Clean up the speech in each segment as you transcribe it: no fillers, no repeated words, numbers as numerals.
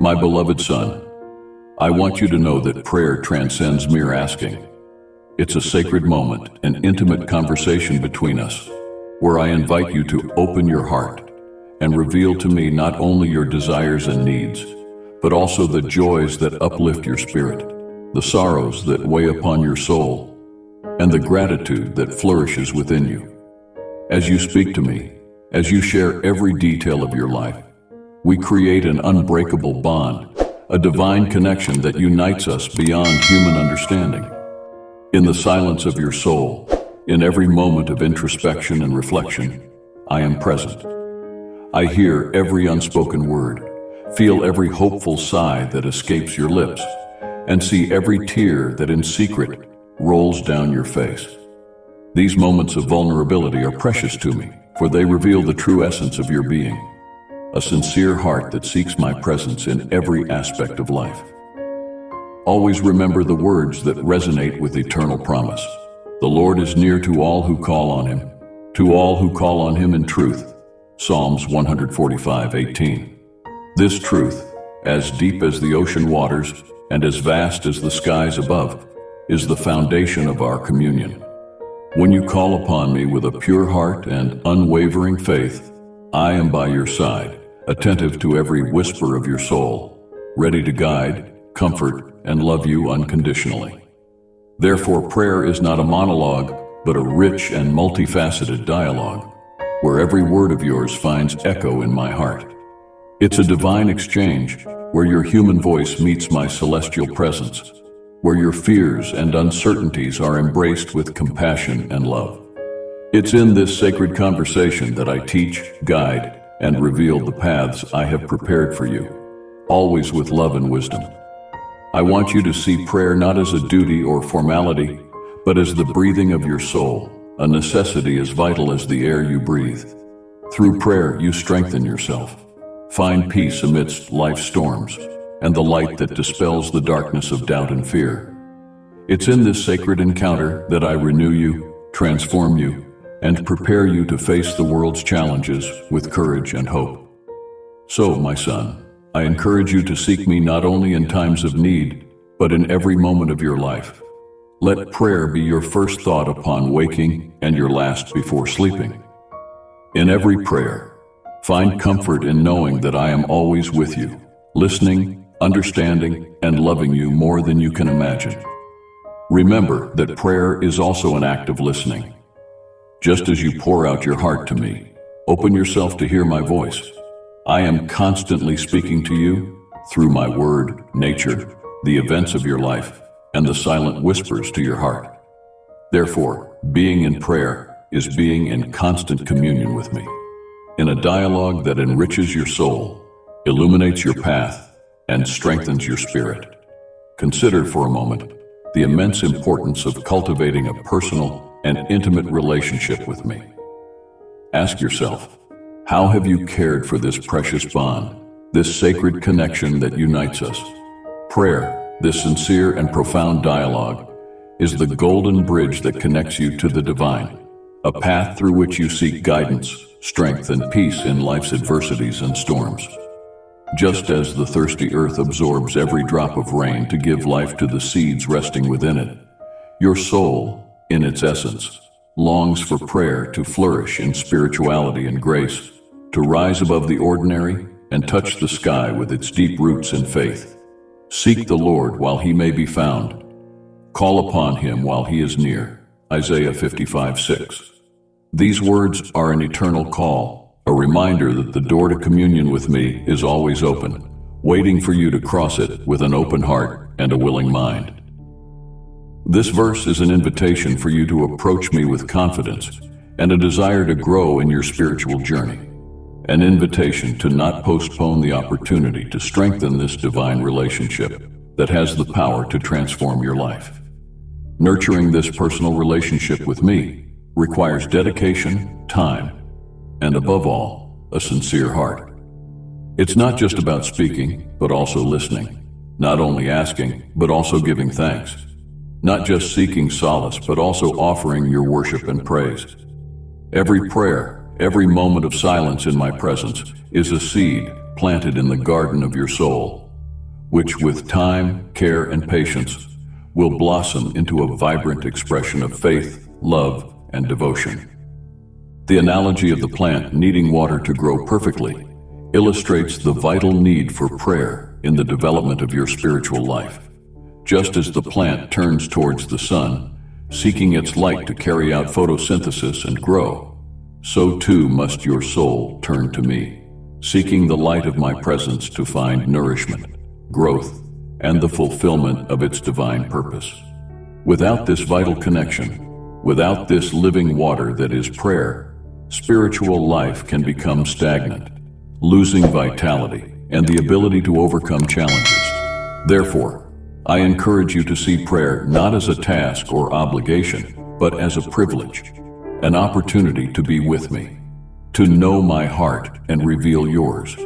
My beloved son, I want you to know that prayer transcends mere asking. It's a sacred moment, an intimate conversation between us, where I invite you to open your heart and reveal to me not only your desires and needs, but also the joys that uplift your spirit, the sorrows that weigh upon your soul, and the gratitude that flourishes within you. As you speak to me, as you share every detail of your life, we create an unbreakable bond, a divine connection that unites us beyond human understanding. In the silence of your soul, in every moment of introspection and reflection, I am present. I hear every unspoken word, feel every hopeful sigh that escapes your lips, and see every tear that in secret rolls down your face. These moments of vulnerability are precious to me, for they reveal the true essence of your being, a sincere heart that seeks my presence in every aspect of life. Always remember the words that resonate with eternal promise. The Lord is near to all who call on Him, to all who call on Him in truth. Psalms 145:18. This truth, as deep as the ocean waters and as vast as the skies above, is the foundation of our communion. When you call upon me with a pure heart and unwavering faith, I am by your side, attentive to every whisper of your soul, ready to guide, comfort, and love you unconditionally. Therefore, prayer is not a monologue, but a rich and multifaceted dialogue, where every word of yours finds echo in my heart. It's a divine exchange, where your human voice meets my celestial presence, where your fears and uncertainties are embraced with compassion and love. It's in this sacred conversation that I teach, guide, and reveal the paths I have prepared for you, always with love and wisdom. I want you to see prayer not as a duty or formality, but as the breathing of your soul, a necessity as vital as the air you breathe. Through prayer, you strengthen yourself, find peace amidst life's storms, and the light that dispels the darkness of doubt and fear. It's in this sacred encounter that I renew you, transform you, and prepare you to face the world's challenges with courage and hope. So, my son, I encourage you to seek me not only in times of need, but in every moment of your life. Let prayer be your first thought upon waking and your last before sleeping. In every prayer, find comfort in knowing that I am always with you, listening, understanding, and loving you more than you can imagine. Remember that prayer is also an act of listening. Just as you pour out your heart to me, open yourself to hear my voice. I am constantly speaking to you through my word, nature, the events of your life, and the silent whispers to your heart. Therefore, being in prayer is being in constant communion with me, in a dialogue that enriches your soul, illuminates your path, and strengthens your spirit. Consider for a moment the immense importance of cultivating a personal and intimate relationship with me. Ask yourself, how have you cared for this precious bond, this sacred connection that unites us? Prayer, this sincere and profound dialogue, is the golden bridge that connects you to the divine, a path through which you seek guidance, strength, and peace in life's adversities and storms. Just as the thirsty earth absorbs every drop of rain to give life to the seeds resting within it, your soul, in its essence, longs for prayer to flourish in spirituality and grace, to rise above the ordinary and touch the sky with its deep roots in faith. Seek the Lord while He may be found. Call upon Him while He is near. Isaiah 55:6. These words are an eternal call, a reminder that the door to communion with me is always open, waiting for you to cross it with an open heart and a willing mind. This verse is an invitation for you to approach me with confidence and a desire to grow in your spiritual journey. An invitation to not postpone the opportunity to strengthen this divine relationship that has the power to transform your life. Nurturing this personal relationship with me requires dedication, time, and above all, a sincere heart. It's not just about speaking, but also listening, not only asking, but also giving thanks, not just seeking solace, but also offering your worship and praise. Every prayer, every moment of silence in my presence is a seed planted in the garden of your soul, which with time, care, and patience will blossom into a vibrant expression of faith, love, and devotion. The analogy of the plant needing water to grow perfectly illustrates the vital need for prayer in the development of your spiritual life. Just as the plant turns towards the sun, seeking its light to carry out photosynthesis and grow, so too must your soul turn to me, seeking the light of my presence to find nourishment, growth, and the fulfillment of its divine purpose. Without this vital connection, without this living water that is prayer, spiritual life can become stagnant, losing vitality and the ability to overcome challenges. Therefore, I encourage you to see prayer not as a task or obligation, but as a privilege, an opportunity to be with me, to know my heart and reveal yours.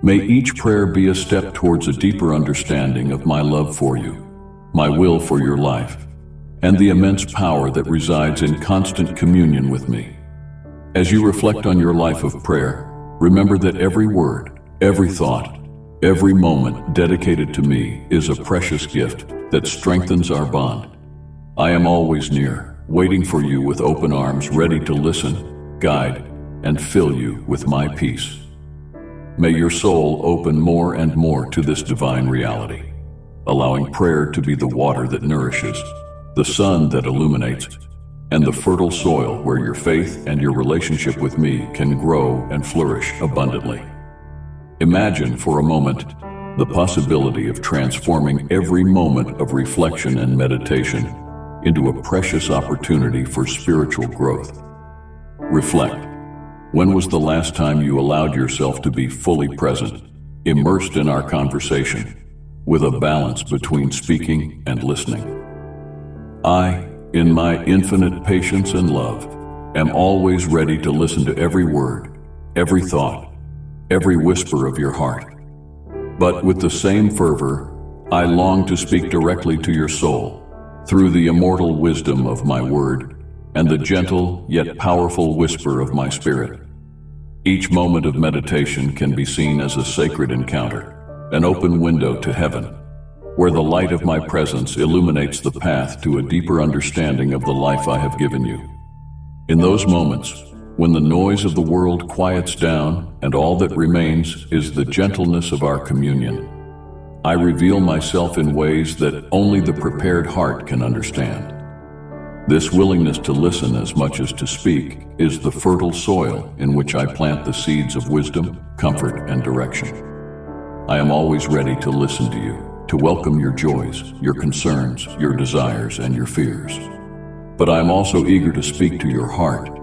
May each prayer be a step towards a deeper understanding of my love for you, my will for your life, and the immense power that resides in constant communion with me. As you reflect on your life of prayer, remember that every word, every thought, every moment dedicated to me is a precious gift that strengthens our bond. I am always near, waiting for you with open arms, ready to listen, guide, and fill you with my peace. May your soul open more and more to this divine reality, allowing prayer to be the water that nourishes, the sun that illuminates, and the fertile soil where your faith and your relationship with me can grow and flourish abundantly. Imagine for a moment the possibility of transforming every moment of reflection and meditation into a precious opportunity for spiritual growth. Reflect. When was the last time you allowed yourself to be fully present, immersed in our conversation, with a balance between speaking and listening? I, in my infinite patience and love, am always ready to listen to every word, every thought, every whisper of your heart. But with the same fervor, I long to speak directly to your soul through the immortal wisdom of my word and the gentle yet powerful whisper of my spirit. Each moment of meditation can be seen as a sacred encounter, an open window to heaven, where the light of my presence illuminates the path to a deeper understanding of the life I have given you. In those moments, when the noise of the world quiets down and all that remains is the gentleness of our communion, I reveal myself in ways that only the prepared heart can understand. This willingness to listen as much as to speak is the fertile soil in which I plant the seeds of wisdom, comfort, and direction. I am always ready to listen to you, to welcome your joys, your concerns, your desires, and your fears. But I am also eager to speak to your heart,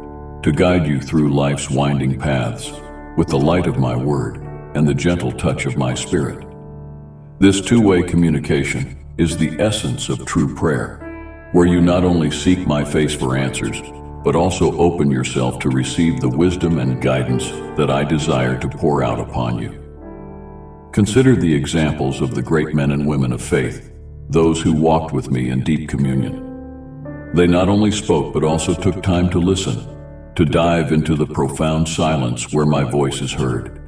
to guide you through life's winding paths with the light of my word and the gentle touch of my spirit. This two-way communication is the essence of true prayer, where you not only seek my face for answers, but also open yourself to receive the wisdom and guidance that I desire to pour out upon you. Consider the examples of the great men and women of faith, those who walked with me in deep communion. They not only spoke, but also took time to listen, to dive into the profound silence where my voice is heard.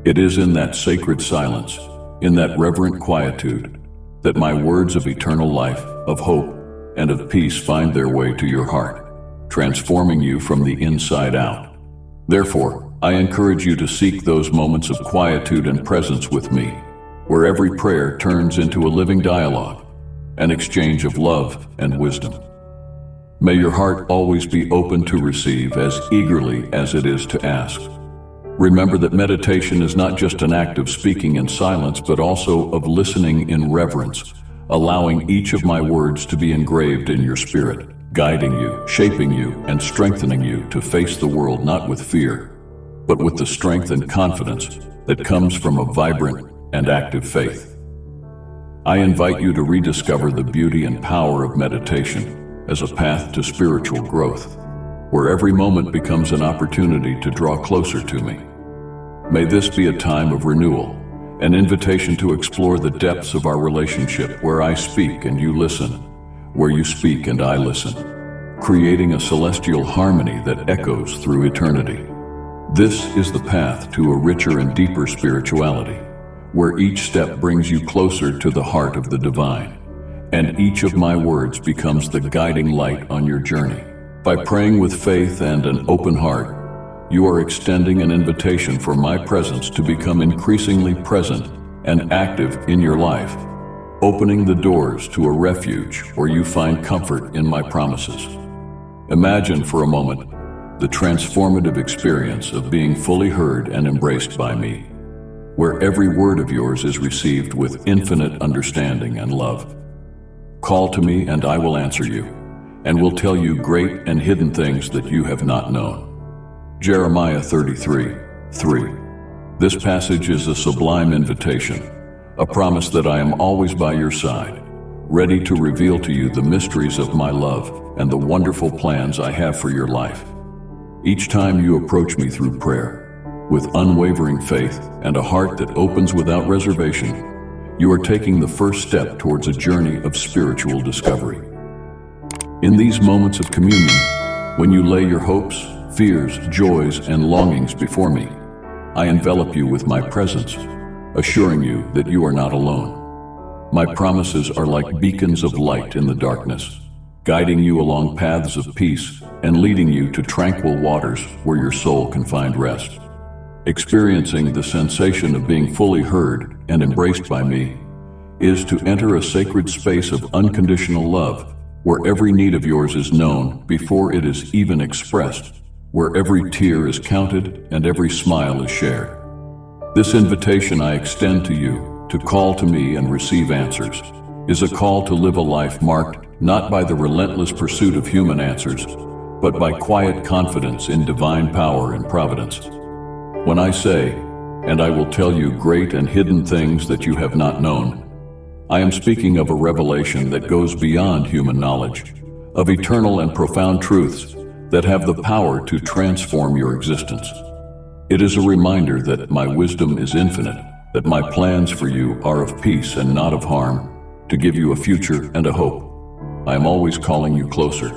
It is in that sacred silence, in that reverent quietude, that my words of eternal life, of hope, and of peace find their way to your heart, transforming you from the inside out. Therefore, I encourage you to seek those moments of quietude and presence with me, where every prayer turns into a living dialogue, an exchange of love and wisdom. May your heart always be open to receive as eagerly as it is to ask. Remember that meditation is not just an act of speaking in silence, but also of listening in reverence, allowing each of my words to be engraved in your spirit, guiding you, shaping you, and strengthening you to face the world not with fear, but with the strength and confidence that comes from a vibrant and active faith. I invite you to rediscover the beauty and power of meditation as a path to spiritual growth, where every moment becomes an opportunity to draw closer to me. May this be a time of renewal, an invitation to explore the depths of our relationship, where I speak and you listen, where you speak and I listen, creating a celestial harmony that echoes through eternity. This is the path to a richer and deeper spirituality, where each step brings you closer to the heart of the divine, and each of my words becomes the guiding light on your journey. By praying with faith and an open heart, you are extending an invitation for my presence to become increasingly present and active in your life, opening the doors to a refuge where you find comfort in my promises. Imagine for a moment the transformative experience of being fully heard and embraced by me, where every word of yours is received with infinite understanding and love. Call to me and I will answer you, and will tell you great and hidden things that you have not known. Jeremiah 33:3. This passage is a sublime invitation, a promise that I am always by your side, ready to reveal to you the mysteries of my love and the wonderful plans I have for your life. Each time you approach me through prayer, with unwavering faith and a heart that opens without reservation, you are taking the first step towards a journey of spiritual discovery. In these moments of communion, when you lay your hopes, fears, joys, and longings before me, I envelop you with my presence, assuring you that you are not alone. My promises are like beacons of light in the darkness, guiding you along paths of peace and leading you to tranquil waters where your soul can find rest. Experiencing the sensation of being fully heard and embraced by me is to enter a sacred space of unconditional love, where every need of yours is known before it is even expressed, where every tear is counted and every smile is shared. This invitation I extend to you to call to me and receive answers is a call to live a life marked not by the relentless pursuit of human answers, but by quiet confidence in divine power and providence. When I say, and I will tell you great and hidden things that you have not known, I am speaking of a revelation that goes beyond human knowledge, of eternal and profound truths that have the power to transform your existence. It is a reminder that my wisdom is infinite, that my plans for you are of peace and not of harm, to give you a future and a hope. I am always calling you closer,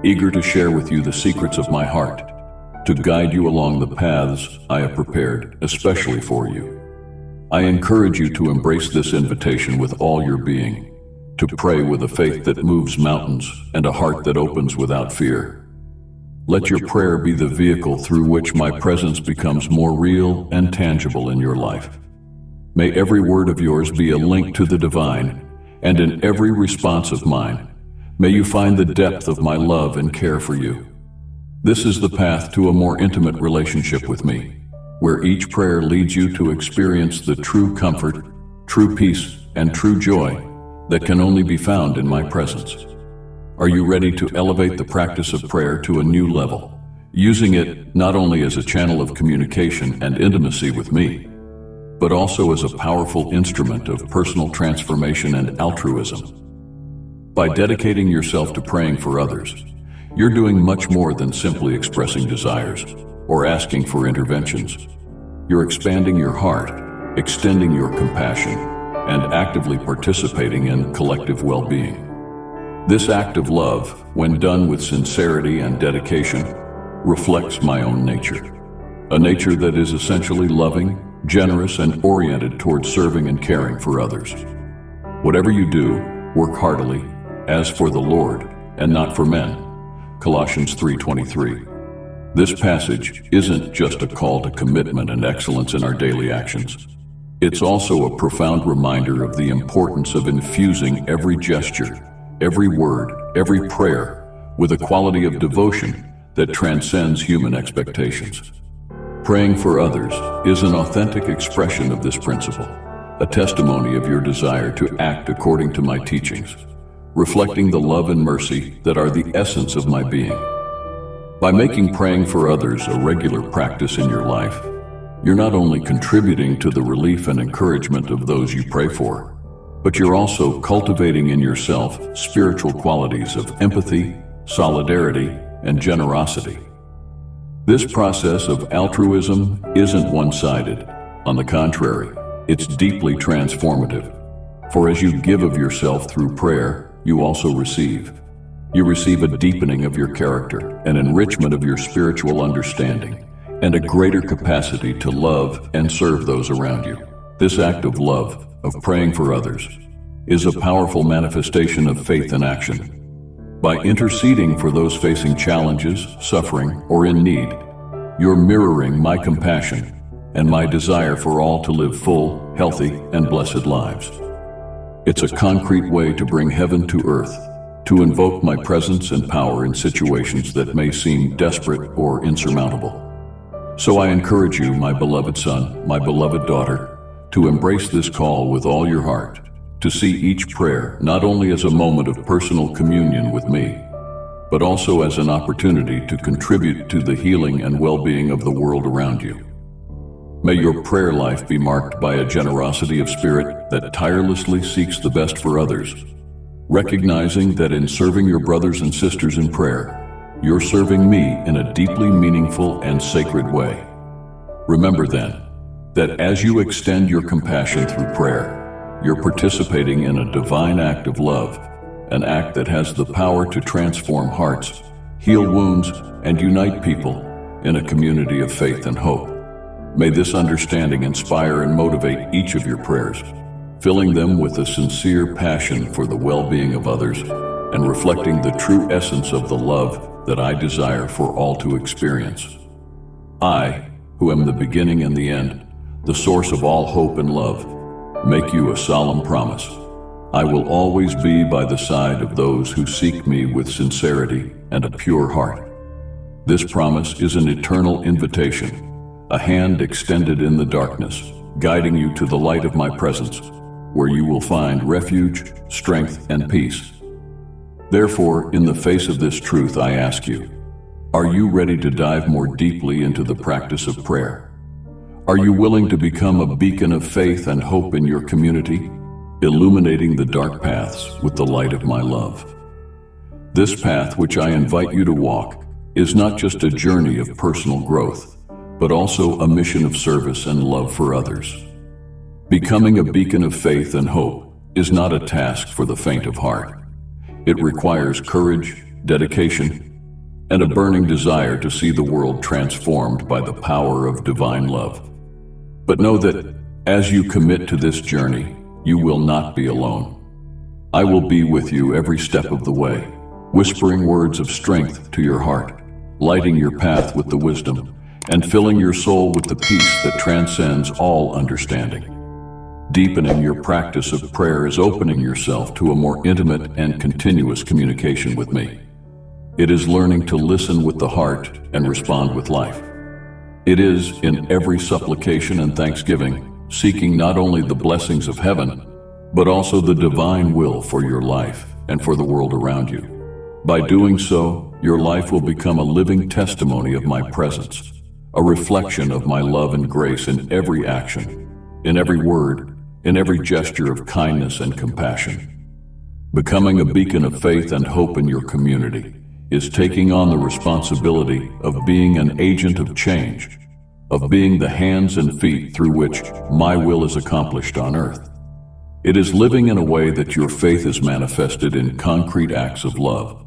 eager to share with you the secrets of my heart, to guide you along the paths I have prepared, especially for you. I encourage you to embrace this invitation with all your being, to pray with a faith that moves mountains and a heart that opens without fear. Let your prayer be the vehicle through which my presence becomes more real and tangible in your life. May every word of yours be a link to the divine, and in every response of mine, may you find the depth of my love and care for you. This is the path to a more intimate relationship with me, where each prayer leads you to experience the true comfort, true peace, and true joy that can only be found in my presence. Are you ready to elevate the practice of prayer to a new level, using it not only as a channel of communication and intimacy with me, but also as a powerful instrument of personal transformation and altruism? By dedicating yourself to praying for others, you're doing much more than simply expressing desires or asking for interventions. You're expanding your heart, extending your compassion, and actively participating in collective well-being. This act of love, when done with sincerity and dedication, reflects my own nature, a nature that is essentially loving, generous, and oriented towards serving and caring for others. Whatever you do, work heartily, as for the Lord, and not for men. Colossians 3:23. This passage isn't just a call to commitment and excellence in our daily actions. It's also a profound reminder of the importance of infusing every gesture, every word, every prayer with a quality of devotion that transcends human expectations. Praying for others is an authentic expression of this principle, a testimony of your desire to act according to my teachings, reflecting the love and mercy that are the essence of my being. By making praying for others a regular practice in your life, you're not only contributing to the relief and encouragement of those you pray for, but you're also cultivating in yourself spiritual qualities of empathy, solidarity, and generosity. This process of altruism isn't one-sided. On the contrary, it's deeply transformative. For as you give of yourself through prayer, you also receive. You receive a deepening of your character, an enrichment of your spiritual understanding, and a greater capacity to love and serve those around you. This act of love, of praying for others, is a powerful manifestation of faith in action. By interceding for those facing challenges, suffering, or in need, you're mirroring my compassion and my desire for all to live full, healthy, and blessed lives. It's a concrete way to bring heaven to earth, to invoke my presence and power in situations that may seem desperate or insurmountable. So I encourage you, my beloved son, my beloved daughter, to embrace this call with all your heart, to see each prayer not only as a moment of personal communion with me, but also as an opportunity to contribute to the healing and well-being of the world around you. May your prayer life be marked by a generosity of spirit that tirelessly seeks the best for others, recognizing that in serving your brothers and sisters in prayer, you're serving me in a deeply meaningful and sacred way. Remember then, that as you extend your compassion through prayer, you're participating in a divine act of love, an act that has the power to transform hearts, heal wounds, and unite people in a community of faith and hope. May this understanding inspire and motivate each of your prayers, filling them with a sincere passion for the well-being of others and reflecting the true essence of the love that I desire for all to experience. I, who am the beginning and the end, the source of all hope and love, make you a solemn promise. I will always be by the side of those who seek me with sincerity and a pure heart. This promise is an eternal invitation, a hand extended in the darkness, guiding you to the light of my presence, where you will find refuge, strength, and peace. Therefore, in the face of this truth, I ask you, are you ready to dive more deeply into the practice of prayer? Are you willing to become a beacon of faith and hope in your community, illuminating the dark paths with the light of my love? This path which I invite you to walk is not just a journey of personal growth, but also a mission of service and love for others. Becoming a beacon of faith and hope is not a task for the faint of heart. It requires courage, dedication, and a burning desire to see the world transformed by the power of divine love. But know that as you commit to this journey, you will not be alone. I will be with you every step of the way, whispering words of strength to your heart, lighting your path with the wisdom, and filling your soul with the peace that transcends all understanding. Deepening your practice of prayer is opening yourself to a more intimate and continuous communication with me. It is learning to listen with the heart and respond with life. It is, in every supplication and thanksgiving, seeking not only the blessings of heaven, but also the divine will for your life and for the world around you. By doing so, your life will become a living testimony of my presence, a reflection of my love and grace in every action, in every word, in every gesture of kindness and compassion. Becoming a beacon of faith and hope in your community is taking on the responsibility of being an agent of change, of being the hands and feet through which my will is accomplished on earth. It is living in a way that your faith is manifested in concrete acts of love,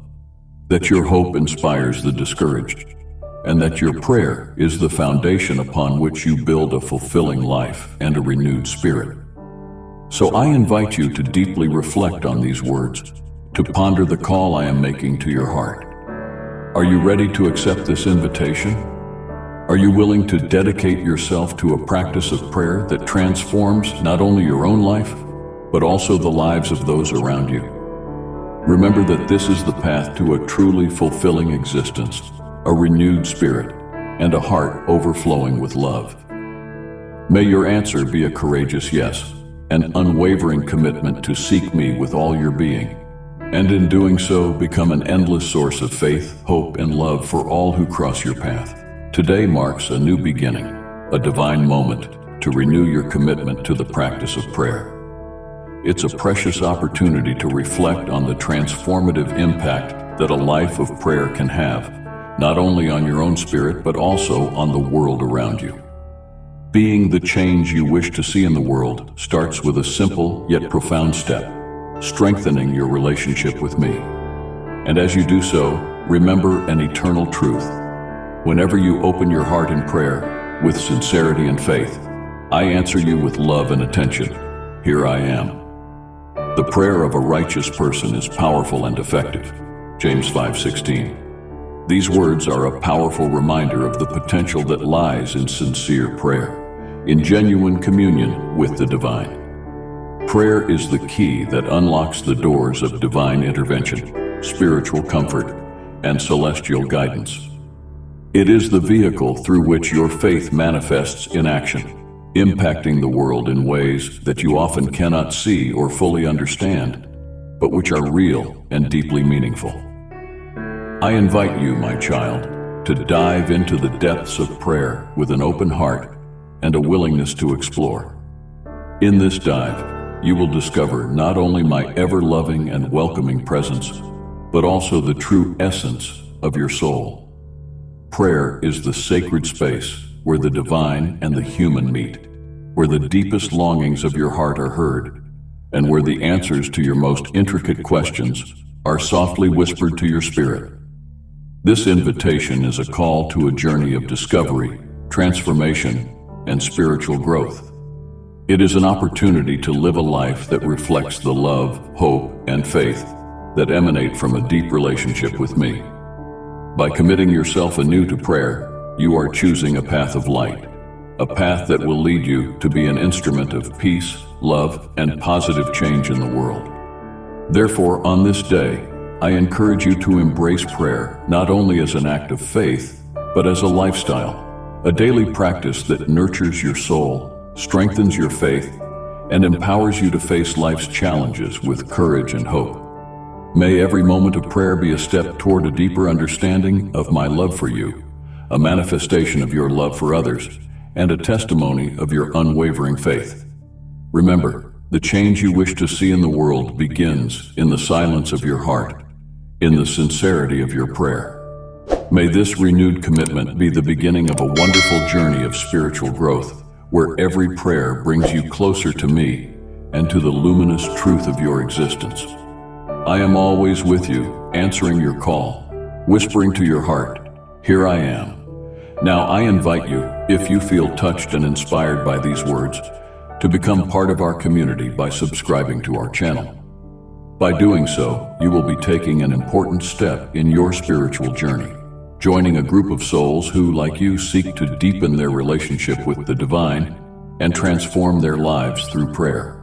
that your hope inspires the discouraged, and that your prayer is the foundation upon which you build a fulfilling life and a renewed spirit. So I invite you to deeply reflect on these words, to ponder the call I am making to your heart. Are you ready to accept this invitation? Are you willing to dedicate yourself to a practice of prayer that transforms not only your own life, but also the lives of those around you? Remember that this is the path to a truly fulfilling existence, a renewed spirit, and a heart overflowing with love. May your answer be a courageous yes, an unwavering commitment to seek me with all your being, and in doing so become an endless source of faith, hope, and love for all who cross your path. Today marks a new beginning, a divine moment to renew your commitment to the practice of prayer. It's a precious opportunity to reflect on the transformative impact that a life of prayer can have, not only on your own spirit, but also on the world around you. Being the change you wish to see in the world starts with a simple yet profound step: strengthening your relationship with me. And as you do so, remember an eternal truth. Whenever you open your heart in prayer with sincerity and faith, I answer you with love and attention. Here I am. The prayer of a righteous person is powerful and effective. James 5:16. These words are a powerful reminder of the potential that lies in sincere prayer, in genuine communion with the divine. Prayer is the key that unlocks the doors of divine intervention, spiritual comfort, and celestial guidance. It is the vehicle through which your faith manifests in action, impacting the world in ways that you often cannot see or fully understand, but which are real and deeply meaningful. I invite you, my child, to dive into the depths of prayer with an open heart and a willingness to explore. In this dive, you will discover not only my ever-loving and welcoming presence, but also the true essence of your soul. Prayer is the sacred space where the divine and the human meet, where the deepest longings of your heart are heard, and where the answers to your most intricate questions are softly whispered to your spirit. This invitation is a call to a journey of discovery, transformation, and spiritual growth. It is an opportunity to live a life that reflects the love, hope, and faith that emanate from a deep relationship with me. By committing yourself anew to prayer, you are choosing a path of light, a path that will lead you to be an instrument of peace, love, and positive change in the world. Therefore, on this day, I encourage you to embrace prayer not only as an act of faith, but as a lifestyle, a daily practice that nurtures your soul, strengthens your faith, and empowers you to face life's challenges with courage and hope. May every moment of prayer be a step toward a deeper understanding of my love for you, a manifestation of your love for others, and a testimony of your unwavering faith. Remember, the change you wish to see in the world begins in the silence of your heart, in the sincerity of your prayer. May this renewed commitment be the beginning of a wonderful journey of spiritual growth, where every prayer brings you closer to me and to the luminous truth of your existence. I am always with you, answering your call, whispering to your heart, "Here I am." Now I invite you, if you feel touched and inspired by these words, to become part of our community by subscribing to our channel. By doing so, you will be taking an important step in your spiritual journey, joining a group of souls who, like you, seek to deepen their relationship with the divine and transform their lives through prayer.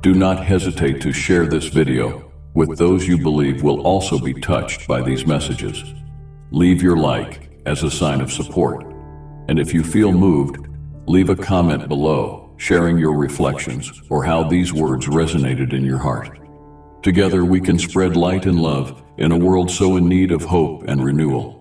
Do not hesitate to share this video with those you believe will also be touched by these messages. Leave your like as a sign of support. And if you feel moved, leave a comment below, sharing your reflections or how these words resonated in your heart. Together we can spread light and love in a world so in need of hope and renewal.